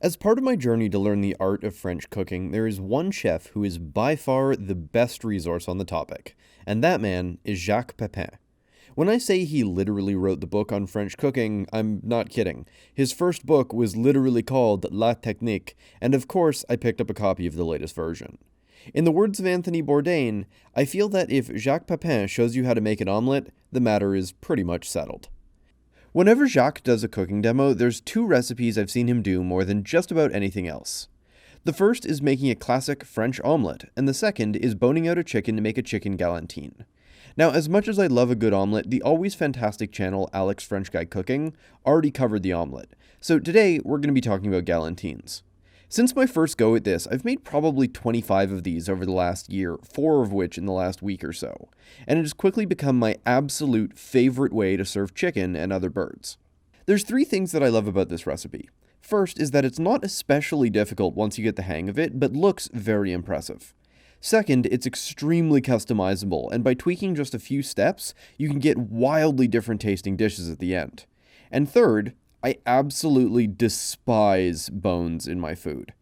As part of my journey to learn the art of French cooking, there is one chef who is by far the best resource on the topic, and that man is Jacques Pepin. When I say he literally wrote the book on French cooking, I'm not kidding. His first book was literally called La Technique, and of course I picked up a copy of the latest version. In the words of Anthony Bourdain, I feel that if Jacques Pepin shows you how to make an omelette, the matter is pretty much settled. Whenever Jacques does a cooking demo, there's two recipes I've seen him do more than just about anything else. The first is making a classic French omelette, and the second is boning out a chicken to make a chicken galantine. Now, as much as I love a good omelette, the always fantastic channel Alex French Guy Cooking already covered the omelette, so today we're going to be talking about galantines. Since my first go at this, I've made probably 25 of these over the last year, 4 of which in the last week or so, and it has quickly become my absolute favorite way to serve chicken and other birds. There's 3 things that I love about this recipe. First is that it's not especially difficult once you get the hang of it, but looks very impressive. Second, it's extremely customizable, and by tweaking just a few steps, you can get wildly different tasting dishes at the end. And third, I absolutely despise bones in my food.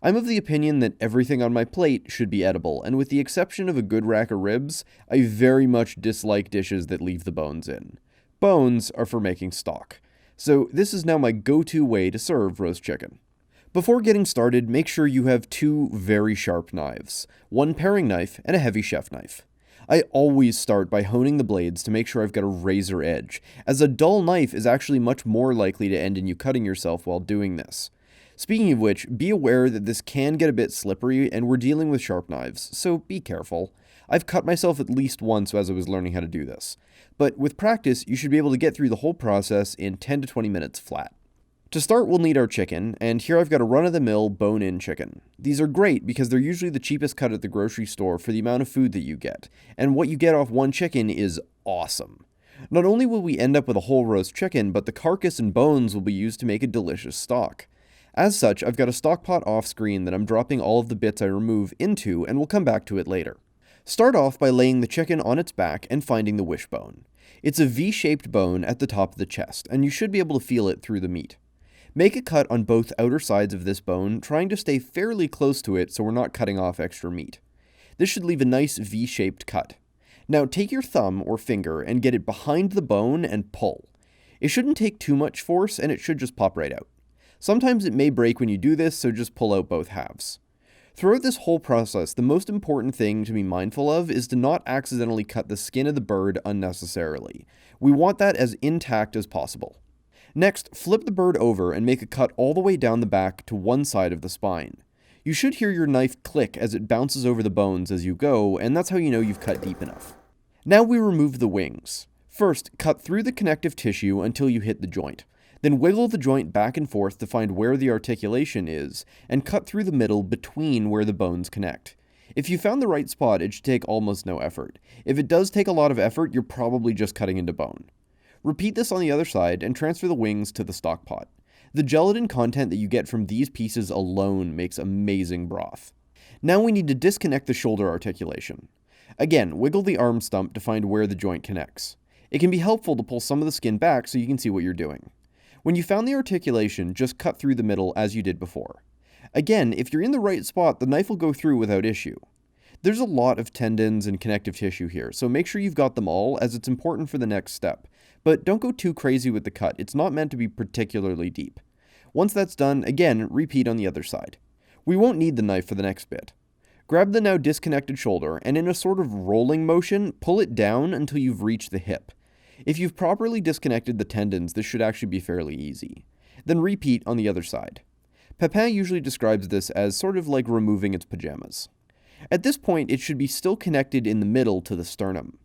I'm of the opinion that everything on my plate should be edible, and with the exception of a good rack of ribs, I very much dislike dishes that leave the bones in. Bones are for making stock. So this is now my go-to way to serve roast chicken. Before getting started, make sure you have 2 very sharp knives, one paring knife and a heavy chef knife. I always start by honing the blades to make sure I've got a razor edge, as a dull knife is actually much more likely to end in you cutting yourself while doing this. Speaking of which, be aware that this can get a bit slippery and we're dealing with sharp knives, so be careful. I've cut myself at least once as I was learning how to do this. But with practice, you should be able to get through the whole process in 10 to 20 minutes flat. To start, we'll need our chicken, and here I've got a run-of-the-mill bone-in chicken. These are great because they're usually the cheapest cut at the grocery store for the amount of food that you get, and what you get off one chicken is awesome. Not only will we end up with a whole roast chicken, but the carcass and bones will be used to make a delicious stock. As such, I've got a stock pot off-screen that I'm dropping all of the bits I remove into, and we'll come back to it later. Start off by laying the chicken on its back and finding the wishbone. It's a V-shaped bone at the top of the chest, and you should be able to feel it through the meat. Make a cut on both outer sides of this bone, trying to stay fairly close to it so we're not cutting off extra meat. This should leave a nice V-shaped cut. Now take your thumb or finger and get it behind the bone and pull. It shouldn't take too much force and it should just pop right out. Sometimes it may break when you do this, so just pull out both halves. Throughout this whole process, the most important thing to be mindful of is to not accidentally cut the skin of the bird unnecessarily. We want that as intact as possible. Next, flip the bird over and make a cut all the way down the back to one side of the spine. You should hear your knife click as it bounces over the bones as you go, and that's how you know you've cut deep enough. Now we remove the wings. First, cut through the connective tissue until you hit the joint. Then wiggle the joint back and forth to find where the articulation is, and cut through the middle between where the bones connect. If you found the right spot, it should take almost no effort. If it does take a lot of effort, you're probably just cutting into bone. Repeat this on the other side and transfer the wings to the stock pot. The gelatin content that you get from these pieces alone makes amazing broth. Now we need to disconnect the shoulder articulation. Again, wiggle the arm stump to find where the joint connects. It can be helpful to pull some of the skin back so you can see what you're doing. When you found the articulation, just cut through the middle as you did before. Again, if you're in the right spot, the knife will go through without issue. There's a lot of tendons and connective tissue here, so make sure you've got them all as it's important for the next step. But don't go too crazy with the cut, it's not meant to be particularly deep. Once that's done, again, repeat on the other side. We won't need the knife for the next bit. Grab the now disconnected shoulder, and in a sort of rolling motion, pull it down until you've reached the hip. If you've properly disconnected the tendons, this should actually be fairly easy. Then repeat on the other side. Pepin usually describes this as sort of like removing its pajamas. At this point, it should be still connected in the middle to the sternum.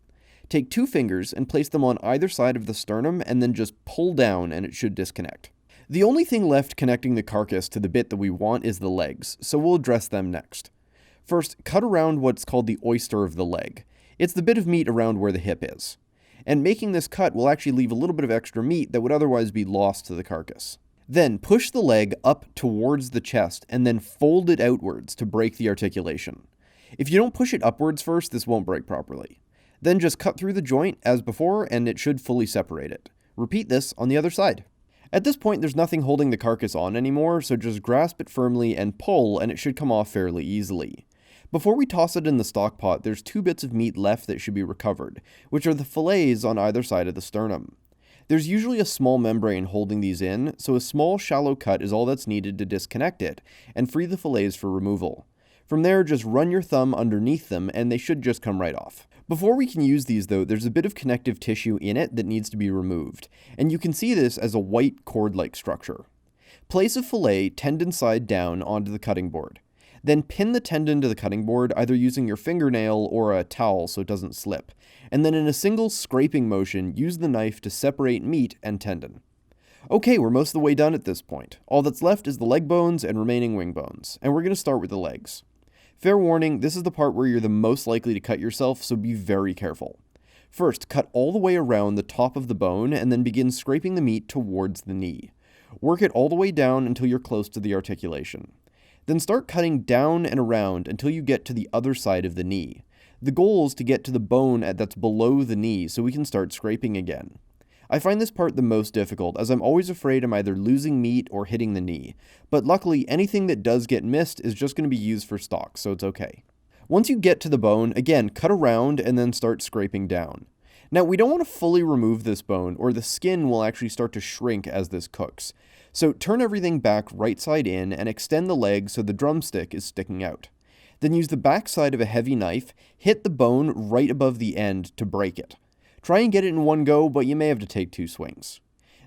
Take 2 fingers and place them on either side of the sternum and then just pull down and it should disconnect. The only thing left connecting the carcass to the bit that we want is the legs, so we'll address them next. First, cut around what's called the oyster of the leg. It's the bit of meat around where the hip is. And making this cut will actually leave a little bit of extra meat that would otherwise be lost to the carcass. Then push the leg up towards the chest and then fold it outwards to break the articulation. If you don't push it upwards first, this won't break properly. Then just cut through the joint as before and it should fully separate it. Repeat this on the other side. At this point, there's nothing holding the carcass on anymore, so just grasp it firmly and pull, and it should come off fairly easily. Before we toss it in the stock pot, there's 2 bits of meat left that should be recovered, which are the fillets on either side of the sternum. There's usually a small membrane holding these in, so a small shallow cut is all that's needed to disconnect it, and free the fillets for removal. From there, just run your thumb underneath them, and they should just come right off. Before we can use these though, there's a bit of connective tissue in it that needs to be removed, and you can see this as a white cord-like structure. Place a fillet tendon side down onto the cutting board. Then pin the tendon to the cutting board, either using your fingernail or a towel so it doesn't slip, and then in a single scraping motion, use the knife to separate meat and tendon. Okay, we're most of the way done at this point. All that's left is the leg bones and remaining wing bones, and we're going to start with the legs. Fair warning, this is the part where you're the most likely to cut yourself, so be very careful. First, cut all the way around the top of the bone and then begin scraping the meat towards the knee. Work it all the way down until you're close to the articulation. Then start cutting down and around until you get to the other side of the knee. The goal is to get to the bone that's below the knee so we can start scraping again. I find this part the most difficult, as I'm always afraid I'm either losing meat or hitting the knee, but luckily anything that does get missed is just going to be used for stock, so it's okay. Once you get to the bone, again, cut around and then start scraping down. Now, we don't want to fully remove this bone, or the skin will actually start to shrink as this cooks. So turn everything back right side in and extend the leg so the drumstick is sticking out. Then use the back side of a heavy knife, hit the bone right above the end to break it. Try and get it in one go, but you may have to take 2 swings.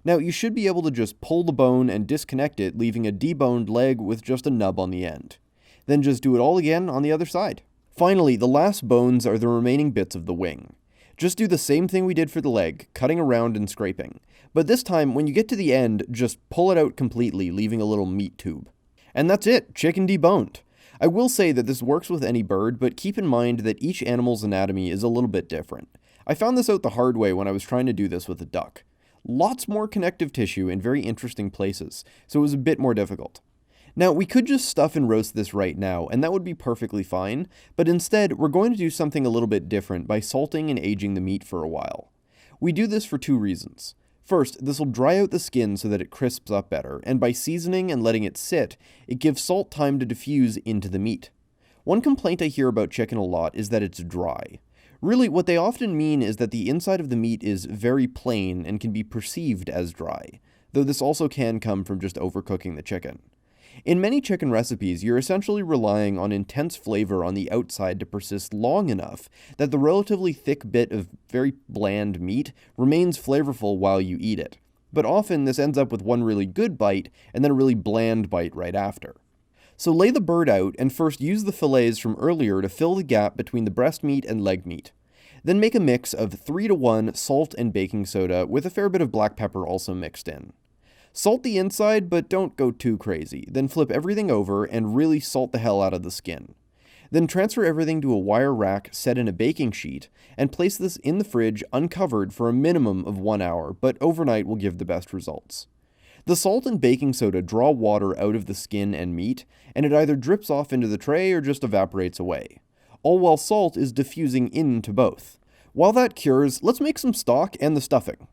Now, you should be able to just pull the bone and disconnect it, leaving a deboned leg with just a nub on the end. Then just do it all again on the other side. Finally, the last bones are the remaining bits of the wing. Just do the same thing we did for the leg, cutting around and scraping. But this time, when you get to the end, just pull it out completely, leaving a little meat tube. And that's it, chicken deboned. I will say that this works with any bird, but keep in mind that each animal's anatomy is a little bit different. I found this out the hard way when I was trying to do this with a duck. Lots more connective tissue in very interesting places, so it was a bit more difficult. Now, we could just stuff and roast this right now, and that would be perfectly fine, but instead, we're going to do something a little bit different by salting and aging the meat for a while. We do this for 2 reasons. First, this will dry out the skin so that it crisps up better, and by seasoning and letting it sit, it gives salt time to diffuse into the meat. One complaint I hear about chicken a lot is that it's dry. Really, what they often mean is that the inside of the meat is very plain and can be perceived as dry, though this also can come from just overcooking the chicken. In many chicken recipes, you're essentially relying on intense flavor on the outside to persist long enough that the relatively thick bit of very bland meat remains flavorful while you eat it. But often this ends up with one really good bite and then a really bland bite right after. So lay the bird out and first use the fillets from earlier to fill the gap between the breast meat and leg meat. Then make a mix of 3-to-1 salt and baking soda with a fair bit of black pepper also mixed in. Salt the inside, but don't go too crazy. Then flip everything over and really salt the hell out of the skin. Then transfer everything to a wire rack set in a baking sheet and place this in the fridge uncovered for a minimum of 1 hour, but overnight will give the best results. The salt and baking soda draw water out of the skin and meat, and it either drips off into the tray or just evaporates away, all while salt is diffusing into both. While that cures, let's make some stock and the stuffing.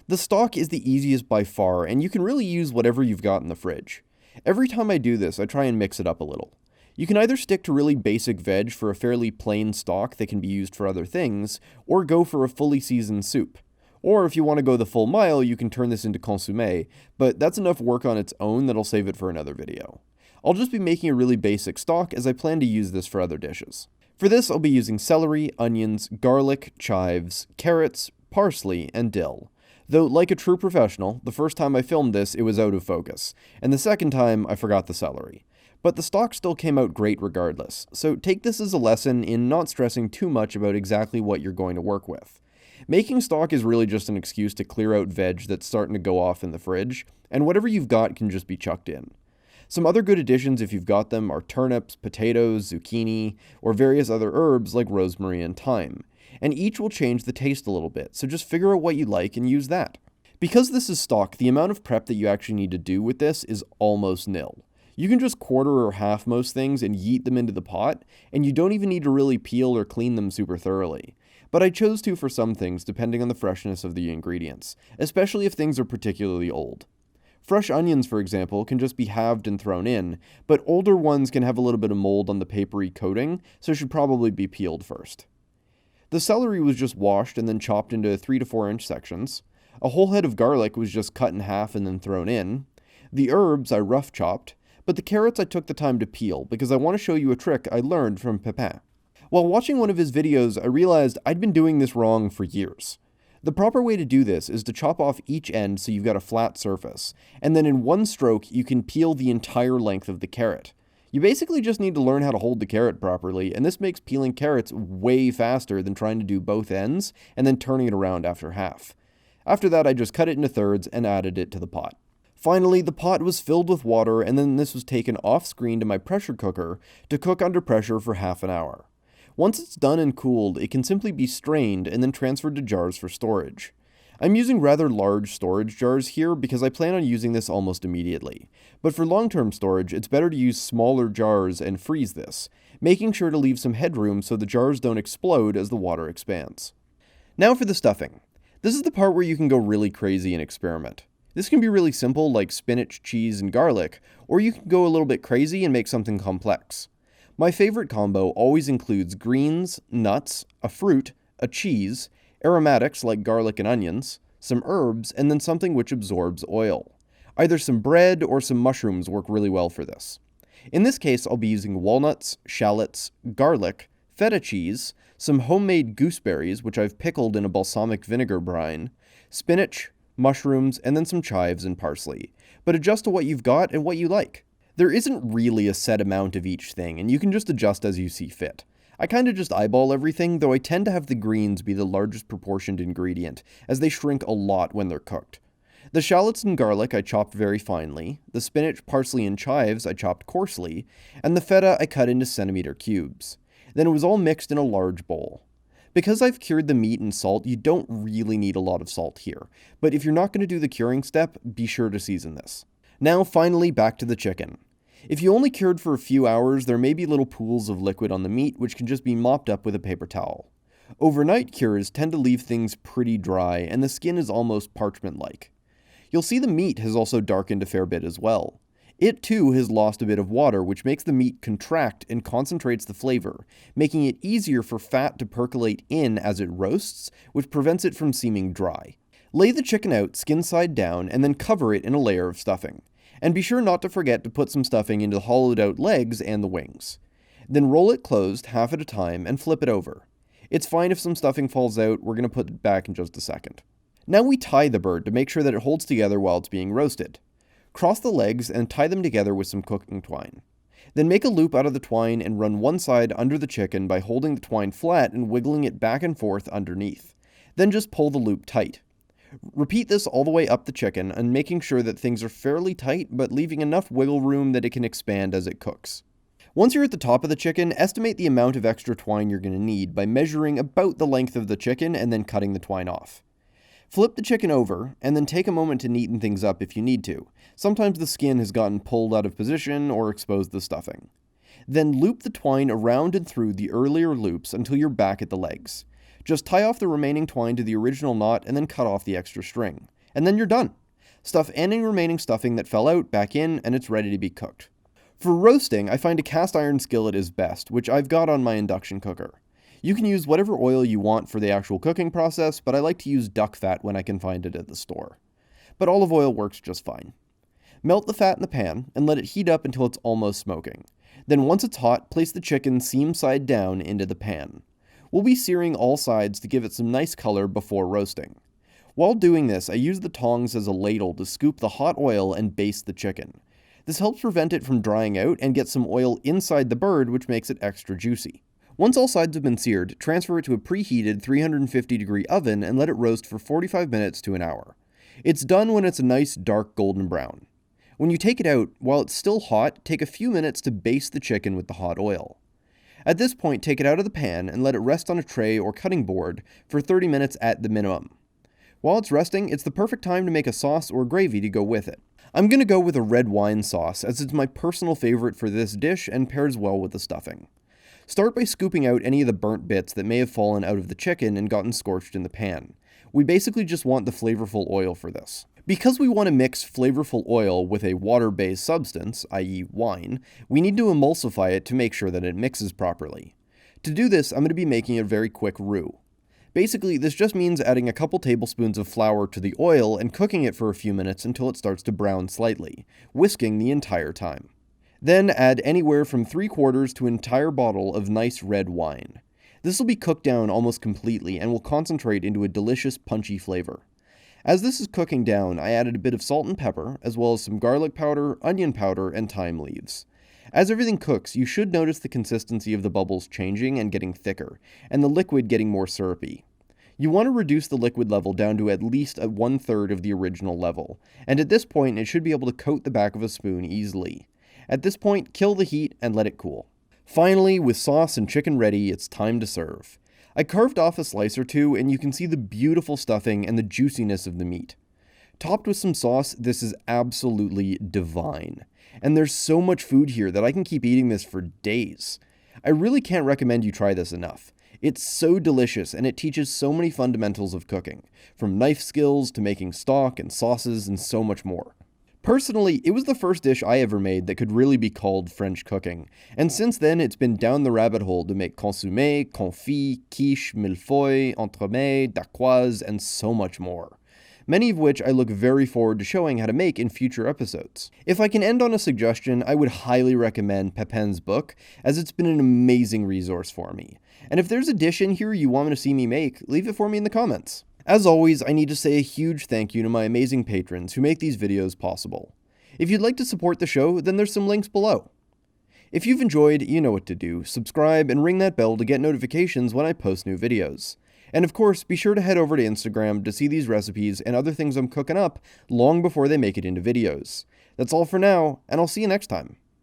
The stock is the easiest by far, and you can really use whatever you've got in the fridge. Every time I do this, I try and mix it up a little. You can either stick to really basic veg for a fairly plain stock that can be used for other things, or go for a fully seasoned soup. Or if you want to go the full mile, you can turn this into consommé, but that's enough work on its own that I'll save it for another video. I'll just be making a really basic stock as I plan to use this for other dishes. For this, I'll be using celery, onions, garlic, chives, carrots, parsley, and dill. Though, like a true professional, the first time I filmed this, it was out of focus, and the second time, I forgot the celery. But the stock still came out great regardless, so take this as a lesson in not stressing too much about exactly what you're going to work with. Making stock is really just an excuse to clear out veg that's starting to go off in the fridge, and whatever you've got can just be chucked in. Some other good additions if you've got them are turnips, potatoes, zucchini, or various other herbs like rosemary and thyme, and each will change the taste a little bit, so just figure out what you like and use that. Because this is stock, the amount of prep that you actually need to do with this is almost nil. You can just quarter or half most things and yeet them into the pot, and you don't even need to really peel or clean them super thoroughly. But I chose to for some things depending on the freshness of the ingredients, especially if things are particularly old. Fresh onions, for example, can just be halved and thrown in, but older ones can have a little bit of mold on the papery coating, so should probably be peeled first. The celery was just washed and then chopped into 3 to 4 inch sections. A whole head of garlic was just cut in half and then thrown in. The herbs I rough chopped, but the carrots I took the time to peel because I want to show you a trick I learned from Pepin. While watching one of his videos, I realized I'd been doing this wrong for years. The proper way to do this is to chop off each end so you've got a flat surface, and then in one stroke you can peel the entire length of the carrot. You basically just need to learn how to hold the carrot properly, and this makes peeling carrots way faster than trying to do both ends and then turning it around after half. After that, I just cut it into thirds and added it to the pot. Finally, the pot was filled with water, and then this was taken off screen to my pressure cooker to cook under pressure for half an hour. Once it's done and cooled, it can simply be strained and then transferred to jars for storage. I'm using rather large storage jars here because I plan on using this almost immediately. But for long-term storage, it's better to use smaller jars and freeze this, making sure to leave some headroom so the jars don't explode as the water expands. Now for the stuffing. This is the part where you can go really crazy and experiment. This can be really simple, like spinach, cheese, and garlic, or you can go a little bit crazy and make something complex. My favorite combo always includes greens, nuts, a fruit, a cheese, aromatics like garlic and onions, some herbs, and then something which absorbs oil. Either some bread or some mushrooms work really well for this. In this case, I'll be using walnuts, shallots, garlic, feta cheese, some homemade gooseberries, which I've pickled in a balsamic vinegar brine, spinach, mushrooms, and then some chives and parsley. But adjust to what you've got and what you like. There isn't really a set amount of each thing, and you can just adjust as you see fit. I kinda just eyeball everything, though I tend to have the greens be the largest proportioned ingredient, as they shrink a lot when they're cooked. The shallots and garlic I chopped very finely, the spinach, parsley, and chives I chopped coarsely, and the feta I cut into centimeter cubes. Then it was all mixed in a large bowl. Because I've cured the meat in salt, you don't really need a lot of salt here, but if you're not going to do the curing step, be sure to season this. Now finally back to the chicken. If you only cured for a few hours, there may be little pools of liquid on the meat which can just be mopped up with a paper towel. Overnight cures tend to leave things pretty dry, and the skin is almost parchment-like. You'll see the meat has also darkened a fair bit as well. It too has lost a bit of water, which makes the meat contract and concentrates the flavor, making it easier for fat to percolate in as it roasts, which prevents it from seeming dry. Lay the chicken out skin side down and then cover it in a layer of stuffing. And be sure not to forget to put some stuffing into the hollowed out legs and the wings. Then roll it closed half at a time and flip it over. It's fine if some stuffing falls out, we're going to put it back in just a second. Now we tie the bird to make sure that it holds together while it's being roasted. Cross the legs and tie them together with some cooking twine. Then make a loop out of the twine and run one side under the chicken by holding the twine flat and wiggling it back and forth underneath. Then just pull the loop tight. Repeat this all the way up the chicken and making sure that things are fairly tight but leaving enough wiggle room that it can expand as it cooks. Once you're at the top of the chicken, estimate the amount of extra twine you're going to need by measuring about the length of the chicken and then cutting the twine off. Flip the chicken over and then take a moment to neaten things up if you need to. Sometimes the skin has gotten pulled out of position or exposed the stuffing. Then loop the twine around and through the earlier loops until you're back at the legs. Just tie off the remaining twine to the original knot and then cut off the extra string. And then you're done. Stuff any remaining stuffing that fell out back in and it's ready to be cooked. For roasting, I find a cast iron skillet is best, which I've got on my induction cooker. You can use whatever oil you want for the actual cooking process, but I like to use duck fat when I can find it at the store. But olive oil works just fine. Melt the fat in the pan and let it heat up until it's almost smoking. Then once it's hot, place the chicken seam side down into the pan. We'll be searing all sides to give it some nice color before roasting. While doing this, I use the tongs as a ladle to scoop the hot oil and baste the chicken. This helps prevent it from drying out and get some oil inside the bird, which makes it extra juicy. Once all sides have been seared, transfer it to a preheated 350-degree oven and let it roast for 45 minutes to an hour. It's done when it's a nice dark golden brown. When you take it out, while it's still hot, take a few minutes to baste the chicken with the hot oil. At this point, take it out of the pan and let it rest on a tray or cutting board for 30 minutes at the minimum. While it's resting, it's the perfect time to make a sauce or gravy to go with it. I'm going to go with a red wine sauce as it's my personal favorite for this dish and pairs well with the stuffing. Start by scooping out any of the burnt bits that may have fallen out of the chicken and gotten scorched in the pan. We basically just want the flavorful oil for this. Because we want to mix flavorful oil with a water-based substance, i.e. wine, we need to emulsify it to make sure that it mixes properly. To do this, I'm going to be making a very quick roux. Basically, this just means adding a couple tablespoons of flour to the oil and cooking it for a few minutes until it starts to brown slightly, whisking the entire time. Then add anywhere from 3/4 to an entire bottle of nice red wine. This will be cooked down almost completely and will concentrate into a delicious punchy flavor. As this is cooking down, I added a bit of salt and pepper, as well as some garlic powder, onion powder, and thyme leaves. As everything cooks, you should notice the consistency of the bubbles changing and getting thicker, and the liquid getting more syrupy. You want to reduce the liquid level down to at least 1/3 of the original level, and at this point it should be able to coat the back of a spoon easily. At this point, kill the heat and let it cool. Finally, with sauce and chicken ready, it's time to serve. I carved off a slice or two, and you can see the beautiful stuffing and the juiciness of the meat. Topped with some sauce, this is absolutely divine. And there's so much food here that I can keep eating this for days. I really can't recommend you try this enough. It's so delicious, and it teaches so many fundamentals of cooking, from knife skills to making stock and sauces and so much more. Personally, it was the first dish I ever made that could really be called French cooking, and since then it's been down the rabbit hole to make consommé, confit, quiche, millefeuille, entremets, dacquoise, and so much more. Many of which I look very forward to showing how to make in future episodes. If I can end on a suggestion, I would highly recommend Pepin's book, as it's been an amazing resource for me. And if there's a dish in here you want to see me make, leave it for me in the comments. As always, I need to say a huge thank you to my amazing patrons who make these videos possible. If you'd like to support the show, then there's some links below. If you've enjoyed, you know what to do. Subscribe and ring that bell to get notifications when I post new videos. And of course, be sure to head over to Instagram to see these recipes and other things I'm cooking up long before they make it into videos. That's all for now, and I'll see you next time.